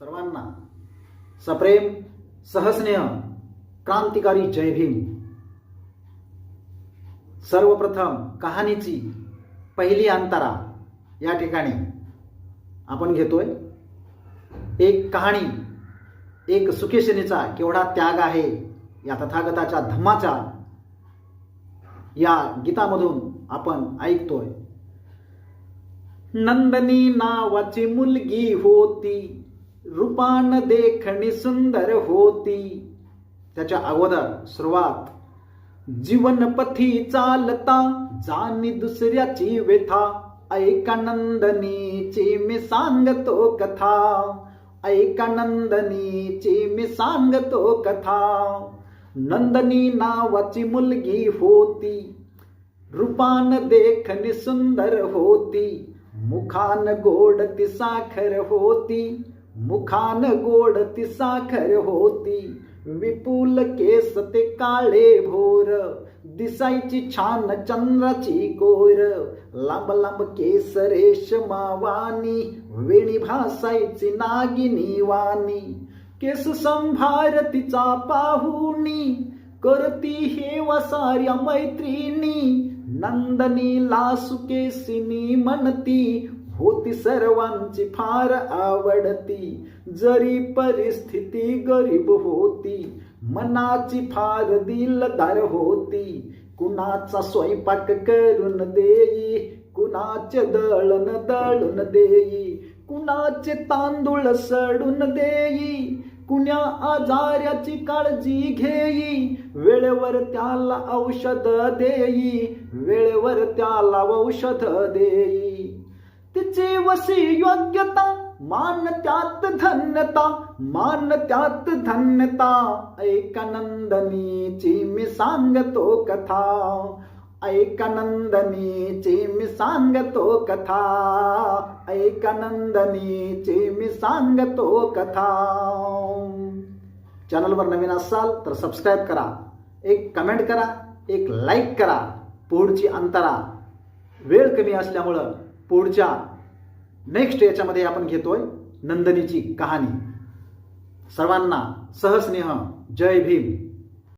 सर्वांना सप्रेम सहस्नेह क्रांतिकारी जय भीम। सर्वप्रथम कहाणीची पहिली अंतरा या ठिकाणी आपण घेतोय। एक कहाणी, एक सुकेशनीचा केवढा त्याग आहे या तथागताच्या धम्माचा या गीतामधून आपण ऐकतोय। नंदनी नावाची मुलगी होती, रूपान देखणी सुंदर होती। त्याच्या अगोदर सुरुवात, जीवनपथी चालता जाणी दुसऱ्याची व्यथा, ऐका नंदनीची मी सांगतो कथा, ऐका नंदनीची मी सांगतो कथा। नंदनी नावाची मुलगी होती, रूपान देखणी सुंदर होती, मुखान गोड ती साखर होती, मुखान गोड ती साखर होती। विपुल केस ते काळे भोर, दिसायची छान चंद्राची कोर। लांब लांब केस रेशमावानी, वेणी भासायची नागिनी वाणी। केस संभार तिचा पाहुणी, करती हेवा साऱ्या मैत्रिणी। नंदनीला सुकेसिनी म्हणती, होती सर्वांची फार आवडती। जरी परिस्थिती गरीब होती, मनाची फार दिलदार होती। कुणाचा स्वयंपाक करून देई, कुणाचे दळण दळून देई, कुणाचे तांदूळ सडून देई, कुण्या आजाराची काळजी घेई। वेळेवर त्याला औषध देई, वेळेवर त्याला औषध देई। तिची वशी योग्यता, मान त्यात धन्यता, मान त्यात धन्यता। ऐका नंदनीची मी सांगतो कथा, ऐका नंदनीची मी सांगतो कथा, ऐका नंदनीची मी सांगतो कथा। चॅनलवर नवीन असाल तर सबस्क्राईब करा, एक कमेंट करा, एक लाईक करा। पुढची अंतरा वेळ कमी असल्यामुळं पुढच्या नेक्स्ट याच्यामध्ये आपण घेतोय नंदनीची कहाणी। सर्वांना सहस्नेह जय भीम।